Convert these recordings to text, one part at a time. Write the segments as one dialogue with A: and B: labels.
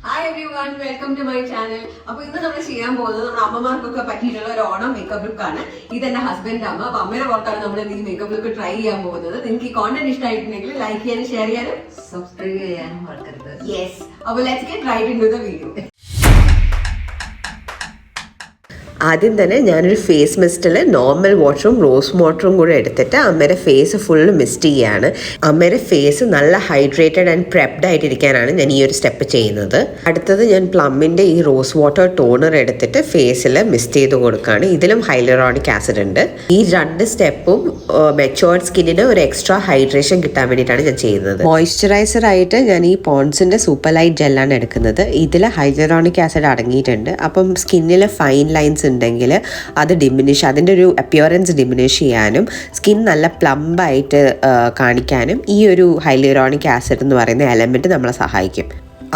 A: Hi everyone, welcome to my channel. അപ്പോൾ ഇന്ന് നമ്മൾ ചെയ്യാൻ പോകുന്നത് നമ്മുടെ അമ്മമാർക്കൊക്കെ പറ്റിയിട്ടുള്ള ഒരു ഓണം മേക്കപ്പ് ലുക്ക് ആണ്. ഇത് എന്റെ ഹസ്ബൻഡ് അമ്മ. അപ്പോൾ അമ്മയുടെ പുറത്താണ് നമ്മൾ ഈ മേക്കപ്പ് ലുക്ക് ട്രൈ ചെയ്യാൻ പോകുന്നത്. നിങ്ങൾക്ക് ഈ കോണ്ടന്റ് ഇഷ്ടമായിട്ടുണ്ടെങ്കിൽ ലൈക്ക് ചെയ്യാനും ഷെയർ ചെയ്യാനും
B: സബ്സ്ക്രൈബ് ചെയ്യാനും മറക്കരുത്.
A: യെസ്. അപ്പോൾ let's get right into the video. ആദ്യം തന്നെ ഞാനൊരു ഫേസ് മിസ്റ്റിൽ നോർമൽ വാട്ടറും റോസ് വാട്ടറും കൂടെ എടുത്തിട്ട് അമ്മയുടെ ഫേസ് ഫുള്ള് മിസ്റ്റ് ചെയ്യാണ്. അമ്മയുടെ ഫേസ് നല്ല ഹൈഡ്രേറ്റഡ് ആൻഡ് പ്രെപ്ഡ് ആയിട്ടിരിക്കാനാണ് ഞാൻ ഈ ഒരു സ്റ്റെപ്പ് ചെയ്യുന്നത്. അടുത്തത് ഞാൻ പ്ലമ്മിൻ്റെ ഈ റോസ് വാട്ടർ ടോണർ എടുത്തിട്ട് ഫേസിൽ മിസ്റ്റ് ചെയ്ത് കൊടുക്കുകയാണ്. ഇതിലും ഹൈലറോണിക് ആസിഡ് ഉണ്ട്. ഈ രണ്ട് സ്റ്റെപ്പും മെച്ചുവേർഡ് സ്കിന്നിന് ഒരു എക്സ്ട്രാ ഹൈഡ്രേഷൻ കിട്ടാൻ വേണ്ടിയിട്ടാണ് ഞാൻ ചെയ്യുന്നത്. മോയ്സ്ചറൈസർ ആയിട്ട് ഞാൻ ഈ പോൺസിൻ്റെ സൂപ്പർ ലൈറ്റ് ജെല്ലാണ് എടുക്കുന്നത്. ഇതിൽ ഹൈലറോണിക് ആസിഡ് അടങ്ങിയിട്ടുണ്ട്. അപ്പം സ്കിന്നിൽ ഫൈൻ ലൈൻസ് ഉണ്ടെങ്കിൽ അത് അതിൻ്റെ ഒരു അപ്പിയറൻസ് ഡിമിനിഷ് ചെയ്യാനും സ്കിൻ നല്ല പ്ലംബായിട്ട് കാണിക്കാനും ഈ ഒരു ഹൈലറോണിക് ആസിഡ് എന്ന് പറയുന്ന എലമെൻറ്റ് നമ്മളെ സഹായിക്കും.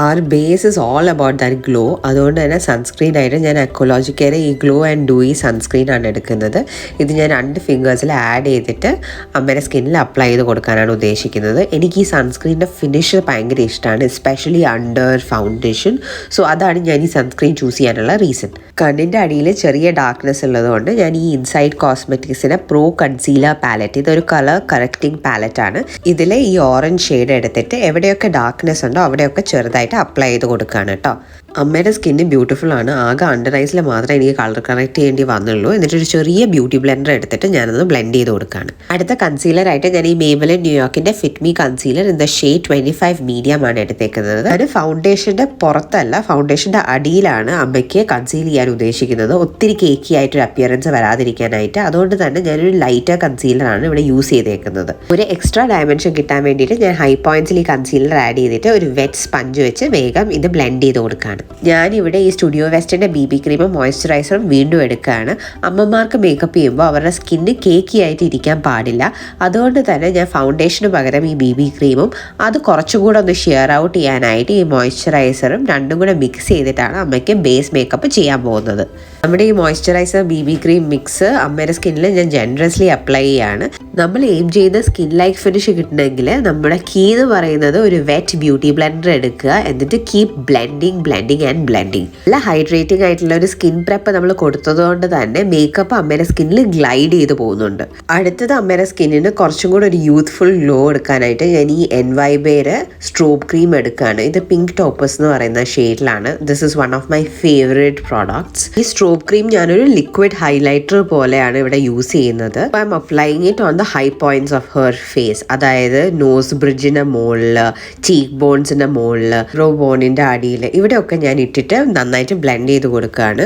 A: Our base is all about that glow. അതുകൊണ്ട് തന്നെ സൺസ്ക്രീൻ ആയിട്ട് ഞാൻ അക്കോളജിക്കയുടെ ഈ ഗ്ലോ ആൻഡ് ഡൂയി സൺസ്ക്രീൻ ആണ് എടുക്കുന്നത്. ഇത് ഞാൻ 2 ഫിംഗേഴ്സിൽ ആഡ് ചെയ്തിട്ട് അമ്മയുടെ സ്കിന്നിൽ അപ്ലൈ ചെയ്ത് കൊടുക്കാനാണ് ഉദ്ദേശിക്കുന്നത്. എനിക്ക് ഈ സൺസ്ക്രീനിൻ്റെ ഫിനിഷ് ഭയങ്കര ഇഷ്ടമാണ്, എസ്പെഷ്യലി അണ്ടർ ഫൗണ്ടേഷൻ. സോ അതാണ് ഞാൻ ഈ സൺസ്ക്രീൻ ചൂസ് ചെയ്യാനുള്ള റീസൺ. കണ്ണിൻ്റെ അടിയിൽ ചെറിയ ഡാർക്ക്നെസ് ഉള്ളതുകൊണ്ട് ഞാൻ ഈ ഇൻസൈഡ് കോസ്മെറ്റിക്സിൻ്റെ പ്രോ കൺസീലർ പാലറ്റ്, ഇതൊരു കളർ കറക്റ്റിംഗ് പാലറ്റാണ്. ഇതിൽ ഈ ഓറഞ്ച് ഷെയ്ഡ് എടുത്തിട്ട് എവിടെയൊക്കെ ഡാർക്ക്നെസ് ഉണ്ടോ അവിടെയൊക്കെ ചെറുതായിട്ട് അപ്ലൈ ചെയ്ത് കൊടുക്കുകയാണ് കേട്ടോ. അമ്മയുടെ സ്കിന്ന് ബ്യൂട്ടിഫുൾ ആണ്. ആകെ അണ്ടർ ഐസിൽ മാത്രമേ എനിക്ക് കളർ കറക്റ്റ് ചെയ്യേണ്ടി വന്നുള്ളൂ. എന്നിട്ടൊരു ചെറിയ ബ്യൂട്ടി ബ്ലെൻഡർ എടുത്തിട്ട് ഞാനത് ബ്ലെൻഡ് ചെയ്ത് കൊടുക്കുകയാണ്. അടുത്ത കൺസീലറായിട്ട് ഞാൻ ഈ മേബലിൻ ന്യൂയോർക്കിൻ്റെ fit me concealer in the shade 25 medium ആണ് എടുത്തേക്കുന്നത്. അത് ഫൗണ്ടേഷൻ്റെ പുറത്തല്ല, ഫൗണ്ടേഷൻ്റെ അടിയിലാണ് അമ്മയ്ക്ക് കൺസീൽ ചെയ്യാൻ ഉദ്ദേശിക്കുന്നത്, ഒത്തിരി കേക്കി ആയിട്ടൊരു അപ്പിയറൻസ് വരാതിരിക്കാനായിട്ട്. അതുകൊണ്ട് തന്നെ ഞാനൊരു ലൈറ്റർ കൺസീലറാണ് ഇവിടെ യൂസ് ചെയ്തേക്കുന്നത്. ഒരു എക്സ്ട്രാ ഡയമെൻഷൻ കിട്ടാൻ വേണ്ടിയിട്ട് ഞാൻ ഹൈ പോയിന്റ്സിൽ ഈ കൺസീലർ ആഡ് ചെയ്തിട്ട് ഒരു വെറ്റ് സ്പഞ്ച് വെച്ച് വേഗം ഇത് ബ്ലെൻഡ് ചെയ്ത് കൊടുക്കുകയാണ്. ഞാനിവിടെ ഈ സ്റ്റുഡിയോ വെസ്റ്റിൻ്റെ BB ക്രീമും മോയ്സ്ചറൈസറും വീണ്ടും എടുക്കുകയാണ്. അമ്മമാർക്ക് മേക്കപ്പ് ചെയ്യുമ്പോൾ അവരുടെ സ്കിന്ന് കേക്കി ആയിട്ട് ഇരിക്കാൻ പാടില്ല. അതുകൊണ്ട് തന്നെ ഞാൻ ഫൗണ്ടേഷന് പകരം ഈ BB ക്രീമും അത് കുറച്ചുകൂടെ ഒന്ന് ഷെയർ ഔട്ട് ചെയ്യാനായിട്ട് ഈ മോയ്സ്ചറൈസറും രണ്ടും കൂടെ മിക്സ് ചെയ്തിട്ടാണ് അമ്മയ്ക്ക് ബേസ് മേക്കപ്പ് ചെയ്യാൻ പോകുന്നത്. നമ്മുടെ ഈ മോയ്സ്ചറൈസർ BB ക്രീം മിക്സ് അമ്മയുടെ സ്കിന്നിൽ ഞാൻ ജനറസ്ലി അപ്ലൈ ചെയ്യാണ്. നമ്മൾ എയിം ചെയ്യുന്ന സ്കിൻ ലൈക്ക് ഫിനിഷ് കിട്ടണമെങ്കിൽ നമ്മുടെ കീ എന്ന് പറയുന്നത് ഒരു വെറ്റ് ബ്യൂട്ടി ബ്ലെൻഡർ എടുക്കുക, എന്നിട്ട് കീപ് ബ്ലെൻഡിങ് ആൻഡ് ബ്ലെൻഡിങ്. നല്ല ഹൈഡ്രേറ്റിംഗ് ആയിട്ടുള്ള ഒരു സ്കിൻ പ്രെപ്പ് നമ്മൾ കൊടുത്തതുകൊണ്ട് തന്നെ മേക്കപ്പ് അമ്മയുടെ സ്കിന്നിൽ ഗ്ലൈഡ് ചെയ്ത് പോകുന്നുണ്ട്. അടുത്തത് അമ്മയുടെ സ്കിന്നിന് കുറച്ചും കൂടെ ഒരു യൂത്ത്ഫുൾ ഗ്ലോ എടുക്കാനായിട്ട് ഞാൻ ഈ NYBയുടെ സ്ട്രോബ് ക്രീം എടുക്കുകയാണ്. ഇത് പിങ്ക് ടോപ്പസ് എന്ന് പറയുന്ന ഷെയ്ഡിലാണ്. This is one of my favourite products. ഈ സ്ട്രോബ് ക്രീം ഞാനൊരു ലിക്വിഡ് ഹൈലൈറ്റർ പോലെയാണ് ഇവിടെ യൂസ് ചെയ്യുന്നത്. I'm applying it on the high points of her face. അതായത് നോസ് ബ്രിഡ്ജിൻ്റെ മുകളിൽ, ചീക്ക് ബോൺസിൻ്റെ മുകളിൽ, ബ്രോ ബോണിൻ്റെ അടിയിൽ, ഇവിടെയൊക്കെ ഞാൻ ഇട്ടിട്ട് നന്നായിട്ട് ബ്ലെൻഡ് ചെയ്ത് കൊടുക്കുകയാണ്.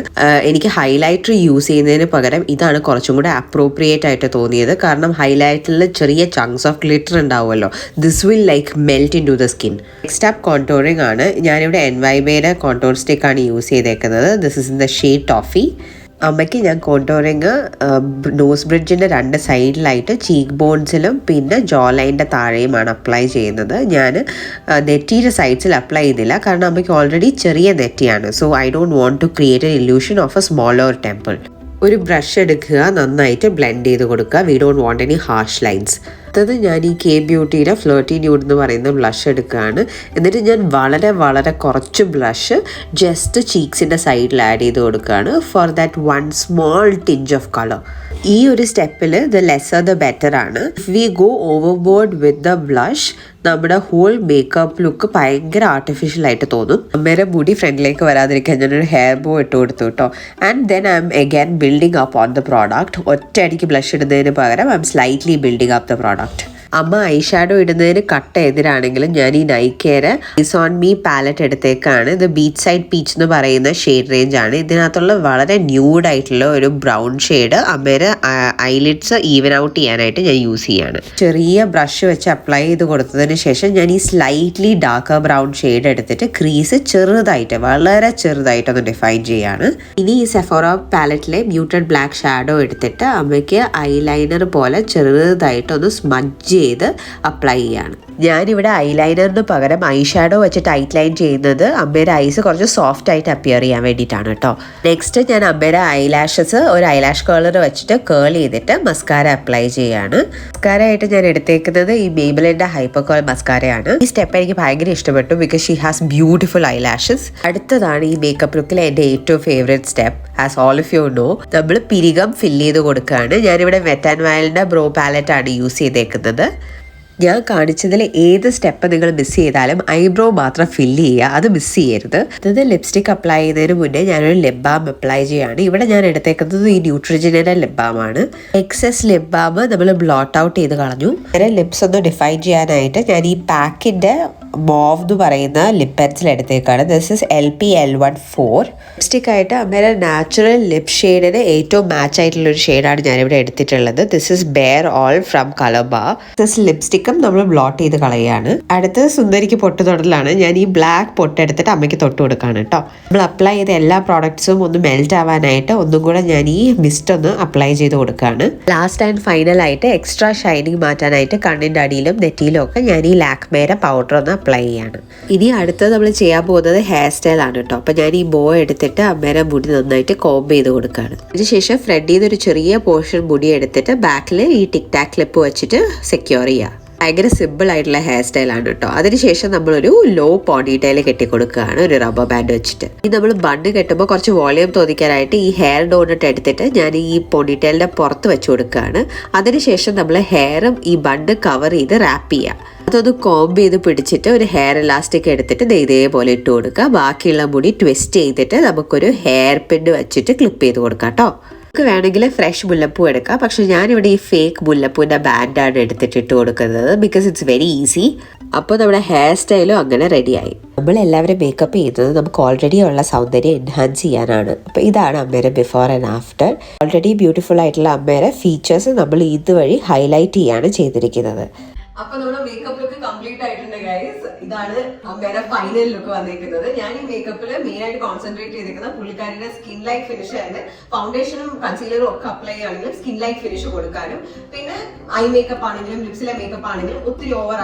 A: എനിക്ക് ഹൈലൈറ്റർ യൂസ് ചെയ്യുന്നതിന് പകരം ഇതാണ് കുറച്ചും കൂടെ അപ്രോപ്രിയേറ്റ് ആയിട്ട് തോന്നിയത്. കാരണം ഹൈലൈറ്ററിൽ ചെറിയ ചങ്ക്സ് ഓഫ് ഗ്ലിറ്റർ ഉണ്ടാവുമല്ലോ, this will like melt into the skin. Next up contouring ആണ്. ഞാനിവിടെ NYBയുടെ കോൺടോർ സ്റ്റിക്കാണ് യൂസ് ചെയ്തേക്കുന്നത്. This is in the shade toffee. അമ്മയ്ക്ക് ഞാൻ കോൺടോറിങ് നോസ് ബ്രിഡ്ജിൻ്റെ 2 സൈഡിലായിട്ട് ചീക്ക് ബോൺസിലും പിന്നെ ജോ ലൈൻ്റെ താഴെയുമാണ് അപ്ലൈ ചെയ്യുന്നത്. ഞാൻ നെറ്റിയുടെ സൈഡ്സിൽ അപ്ലൈ ചെയ്തില്ല, കാരണം അമ്മയ്ക്ക് ഓൾറെഡി ചെറിയ നെറ്റിയാണ്. So I don't want to create an illusion of a smaller temple. ഒരു ബ്രഷ് എടുക്കുക, നന്നായിട്ട് ബ്ലെൻഡ് ചെയ്ത് കൊടുക്കുക. We don't want any harsh lines. അടുത്തത് ഞാൻ ഈ കെ ബ്യൂട്ടിയുടെ ഫ്ലേർട്ടി ന്യൂഡ് എന്ന് പറയുന്ന ബ്ലഷ് എടുക്കുകയാണ്. എന്നിട്ട് ഞാൻ വളരെ കുറച്ച് ബ്ലഷ് ജസ്റ്റ് ചീക്സിൻ്റെ സൈഡിൽ ആഡ് ചെയ്ത് കൊടുക്കുകയാണ് for that 1 small tinge of colour. ഈ ഒരു സ്റ്റെപ്പിൽ ദ ലെസർ ദ ബെറ്റർ ആണ്. If we go overboard with the blush നമ്മുടെ ഹോൾ മേക്കപ്പ് ലുക്ക് ഭയങ്കര ആർട്ടിഫിഷ്യൽ ആയിട്ട് തോന്നും. അമ്മയുടെ മുടി ഫ്രണ്ടിലേക്ക് വരാതിരിക്കാൻ ഞാനൊരു ഹെയർ ബോ ഇട്ട് കൊടുത്തു കേട്ടോ. And then I M again building up on the product. ഒറ്റയടിക്ക് ബ്ലഷ് ഇടുന്നതിന് പകരം I M slightly building up the product. അമ്മ ഐ ഷാഡോ ഇടുന്നതിന് കട്ട് എതിരാണെങ്കിലും ഞാൻ ഈ നൈക്കയുടെ ഇസ് ഓൺ മീ പാലറ്റ് എടുത്തേക്കാണ്. ഇത് ബീച്ച് സൈഡ് പീച്ച് എന്ന് പറയുന്ന ഷെയ്ഡ് റേഞ്ച് ആണ്. ഇതിനകത്തുള്ള വളരെ ന്യൂഡായിട്ടുള്ള ഒരു ബ്രൗൺ ഷെയ്ഡ് അമ്മയുടെ ഐലിഡ്സ് ഈവൻ ഔട്ട് ചെയ്യാനായിട്ട് ഞാൻ യൂസ് ചെയ്യാണ്. ചെറിയ ബ്രഷ് വെച്ച് അപ്ലൈ ചെയ്ത് കൊടുത്തതിന് ശേഷം ഞാൻ ഈ സ്ലൈറ്റ്ലി ഡാർക്കർ ബ്രൗൺ ഷെയ്ഡ് എടുത്തിട്ട് ക്രീസ് വളരെ ചെറുതായിട്ടൊന്ന് ഡിഫൈൻ ചെയ്യാണ്. ഇനി ഈ സെഫോറ പാലറ്റിലെ മ്യൂട്ടഡ് ബ്ലാക്ക് ഷാഡോ എടുത്തിട്ട് അമ്മയ്ക്ക് ഐലൈനർ പോലെ ചെറുതായിട്ടൊന്ന് സ്മഡ്ജ് ചെയ്ത് അപ്ലൈ ചെയ്യാണ്. ഞാനിവിടെ ഐലൈനറിന് പകരം ഐ ഷാഡോ വെച്ചിട്ട് ഔട്ട്ലൈൻ ചെയ്യുന്നത് അമ്മയുടെ ഐസ് കുറച്ച് സോഫ്റ്റ് ആയിട്ട് അപ്പിയർ ചെയ്യാൻ വേണ്ടിയിട്ടാണ് കേട്ടോ. നെക്സ്റ്റ് ഞാൻ അമ്മയുടെ ഐലാഷസ് ഒരു ഐലാഷ് കേളർ വെച്ചിട്ട് കേൾ ചെയ്തിട്ട് മസ്കാര അപ്ലൈ ചെയ്യാണ്. മസ്കാര ആയിട്ട് ഞാൻ എടുത്തേക്കുന്നത് ഈ മേബിലിന്റെ ഹൈപ്പർ കേൾ മസ്കാരയാണ്. ഈ സ്റ്റെപ്പ് എനിക്ക് ഭയങ്കര ഇഷ്ടപ്പെട്ടു because she has beautiful eyelashes. അടുത്തതാണ് ഈ മേക്കപ്പ് ലുക്കിലെ എൻ്റെ ഏറ്റവും favourite step. As all of you know, നമ്മൾ പിരികം ഫില്ല് ചെയ്ത് കൊടുക്കുകയാണ്. ഞാനിവിടെ വെറ്റ് ആൻഡ് വൈൽഡിന്റെ ബ്രോ പാലറ്റ് ആണ് യൂസ് ചെയ്തേക്കുന്നത്. ഞാൻ കാണിച്ചതിൽ ഏത് സ്റ്റെപ്പ് നിങ്ങൾ മിസ് ചെയ്താലും ഐബ്രോ മാത്രം ഫില്ല് ചെയ്യുക, അത് മിസ് ചെയ്യരുത്. അത് ലിപ്സ്റ്റിക് അപ്ലൈ ചെയ്യുന്നതിന് മുന്നേ ഞാനൊരു ലിപ് ബാം അപ്ലൈ ചെയ്യുകയാണ്. ഇവിടെ ഞാൻ എടുത്തേക്കുന്നത് ഈ ന്യൂട്രിജനിന്റെ ലിപ് ബാം ആണ്. എക്സസ് ലിപ് ബാം നമ്മൾ ബ്ലോട്ട് ഔട്ട് ചെയ്ത് കളഞ്ഞു. അങ്ങനെ ലിപ്സ് ഒന്ന് ഡിഫൈൻ ചെയ്യാനായിട്ട് ഞാൻ ഈ പാക്കിന്റെ മോവ് എന്ന് പറയുന്ന ലിപ് പെൻസിൽ എടുത്തേക്കാണ്. This is LP114. ലിപ്സ്റ്റിക് ആയിട്ട് അമ്മയുടെ നാച്ചുറൽ ലിപ് ഷെയ്ഡിന് ഏറ്റവും മാച്ച് ആയിട്ടുള്ള ഒരു ഷെയ്ഡാണ് ഞാനിവിടെ എടുത്തിട്ടുള്ളത്. This is bare all from Colorbar. This ലിപ്സ്റ്റിക്കും നമ്മൾ ബ്ലോട്ട് ചെയ്ത് കളയാണ്. അടുത്തത് സുന്ദരിക്ക് പൊട്ട് തൊടലാണ്. ഞാൻ ഈ ബ്ലാക്ക് പൊട്ട് എടുത്തിട്ട് അമ്മയ്ക്ക് തൊട്ട് കൊടുക്കുകയാണ് കേട്ടോ. നമ്മൾ അപ്ലൈ ചെയ്ത എല്ലാ പ്രോഡക്ട്സും ഒന്ന് മെൽറ്റ് ആവാനായിട്ട് ഒന്നും കൂടെ ഞാൻ ഈ മിസ്റ്റ് ഒന്ന് അപ്ലൈ ചെയ്ത് കൊടുക്കുകയാണ്. ലാസ്റ്റ് ആൻഡ് ഫൈനൽ ആയിട്ട് എക്സ്ട്രാ ഷൈനിങ് മാറ്റാനായിട്ട് കണ്ണിൻ്റെ അടിയിലും നെറ്റിയിലും ഒക്കെ ഞാൻ ഈ ലാക്മേയുടെ പൗഡർ ഒന്ന് അപ്ലൈ ചെയ്യാണ്. ഇനി അടുത്തത് നമ്മൾ ചെയ്യാൻ പോകുന്നത് ഹെയർ സ്റ്റൈൽ ആണ് കേട്ടോ. അപ്പം ഞാൻ ഈ ബോ എടുത്തിട്ട് അമ്മേരെ മുടി നന്നായിട്ട് കോംബ് ചെയ്ത് കൊടുക്കുകയാണ്. അതിനുശേഷം ഫ്രണ്ടിൽ നിന്ന് ഒരു ചെറിയ പോർഷൻ മുടി എടുത്തിട്ട് ബാക്കിൽ ഈ ടിക് ടാക് ക്ലിപ്പ് വെച്ചിട്ട് സെക്യൂർ ചെയ്യുക. ഭയങ്കര സിമ്പിൾ ആയിട്ടുള്ള ഹെയർ സ്റ്റൈലാണ് കേട്ടോ. അതിനുശേഷം നമ്മളൊരു ലോ പോണിറ്റെയിൽ കെട്ടിക്കൊടുക്കുകയാണ് ഒരു റബ്ബർ ബാൻഡ് വെച്ചിട്ട്. ഈ നമ്മൾ ബണ്ണ് കെട്ടുമ്പോൾ കുറച്ച് വോളിയം തോന്നിക്കാനായിട്ട് ഈ ഹെയർ ഡോണറ്റ് എടുത്തിട്ട് ഞാൻ ഈ പോണിറ്റെയിലിന്റെ പുറത്ത് വെച്ച് കൊടുക്കുകയാണ്. അതിനുശേഷം നമ്മൾ ഹെയറും ഈ ബണ്ണ് കവർ ചെയ്ത് റാപ്പ് ചെയ്യുക. അതൊന്ന് കോംബ് ചെയ്ത് പിടിച്ചിട്ട് ഒരു ഹെയർ ഇലാസ്റ്റിക് എടുത്തിട്ട് ഇതേപോലെ ഇട്ട് കൊടുക്കുക. ബാക്കിയുള്ള മുടി ട്വിസ്റ്റ് ചെയ്തിട്ട് നമുക്കൊരു ഹെയർ പിൻ വെച്ചിട്ട് ക്ലിപ്പ് ചെയ്ത് കൊടുക്കാം കേട്ടോ. നമുക്ക് വേണമെങ്കിൽ ഫ്രഷ് മുല്ലപ്പൂ എടുക്കാം, പക്ഷെ ഞാനിവിടെ ഈ ഫേക്ക് മുല്ലപ്പൂവിൻ്റെ ബാൻഡാണ് എടുത്തിട്ട് ഇട്ട് കൊടുക്കുന്നത് ബിക്കോസ് ഇറ്റ്സ് വെരി ഈസി. അപ്പോൾ നമ്മുടെ ഹെയർ സ്റ്റൈലും അങ്ങനെ റെഡിയായി. നമ്മളെല്ലാവരും മേക്കപ്പ് ചെയ്യുന്നത് നമുക്ക് ഓൾറെഡി ഉള്ള സൗന്ദര്യം എൻഹാൻസ് ചെയ്യാനാണ്. അപ്പോൾ ഇതാണ് അമ്മയുടെ before and after. Already beautiful ആയിട്ടുള്ള അമ്മയുടെ ഫീച്ചേഴ്സ് നമ്മൾ ഇതുവഴി ഹൈലൈറ്റ് ചെയ്യാണ് ചെയ്തിരിക്കുന്നത്.
B: അപ്പൊ നമ്മുടെ മേക്കപ്പ് ലുക്ക് കംപ്ലീറ്റ് ആയിട്ടുണ്ട് ഗൈസ്. ഇതാണ് അമ്മയുടെ ഫൈനൽ ലുക്ക് വന്നിരിക്കുന്നത്. ഞാൻ ഈ മേക്കപ്പിൽ മെയിൻ ആയിട്ട് കോൺസെൻട്രേറ്റ് ചെയ്തിരിക്കുന്നത് പുള്ളിക്കാരുടെ സ്കിൻ ലൈക്ക് ഫിനിഷ് ആയിരുന്നു. ഫൗണ്ടേഷനും കൺസീലറും ഒക്കെ അപ്ലൈ ചെയ്യുകയാണെങ്കിലും സ്കിൻ ലൈക്ക് ഫിനിഷ് കൊടുക്കാനും, പിന്നെ ഐ മേക്കപ്പ് ആണെങ്കിലും ലിപ്സിലെ മേക്കപ്പ് ആണെങ്കിലും ഒത്തിരി ഓവർ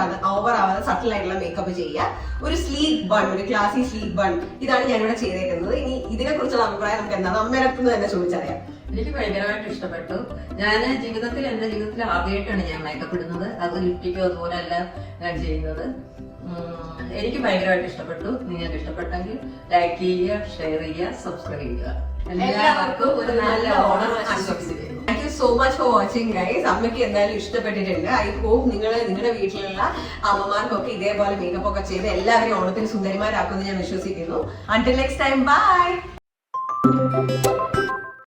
B: ആവാതെ സട്ടിൽ ആയിട്ടുള്ള മേക്കപ്പ് ചെയ്യുക. ഒരു സ്ലീക്ക് ബൺ, ഒരു ക്ലാസി സ്ലീക്ക് ബൺ, ഇതാണ് ഞാനിവിടെ ചെയ്തേക്കുന്നത്. ഇനി ഇതിനെ കുറിച്ചുള്ള അഭിപ്രായം നമുക്ക് എന്താണ് അമ്മയുടെ അടുത്ത് തന്നെ ചോദിച്ചറിയാം.
C: എനിക്ക് ഭയങ്കരമായിട്ട് ഇഷ്ടപ്പെട്ടു. എന്റെ ജീവിതത്തിൽ ആദ്യമായിട്ടാണ് ഞാൻ മേക്കപ്പ് ഇടുന്നത്. അത് ലിപ്റ്റിക്കും അതുപോലെ എല്ലാം ഞാൻ ചെയ്യുന്നത്. എനിക്ക് ഭയങ്കരമായിട്ട് ഇഷ്ടപ്പെട്ടു. നിങ്ങൾക്ക് ഇഷ്ടപ്പെട്ടെങ്കിൽ ലൈക്ക് ചെയ്യുക, ഷെയർ ചെയ്യുക, സബ്സ്ക്രൈബ് ചെയ്യുക. എല്ലാവർക്കും ഒരു നല്ല ഓണം ആശംസിക്കുന്നു.
B: Thank you so much for watching guys. അമ്മയ്ക്ക് എന്തായാലും ഇഷ്ടപ്പെട്ടിട്ടുണ്ട്. ഐ ഹോപ്പ് നിങ്ങളുടെ വീട്ടിലുള്ള അമ്മമാർക്കൊക്കെ ഇതേപോലെ മേക്കപ്പ് ഒക്കെ ചെയ്ത് എല്ലാവരും ഓണത്തിന് സുന്ദരിമാരാക്കുമെന്ന് ഞാൻ വിശ്വസിക്കുന്നു. Until next time, by.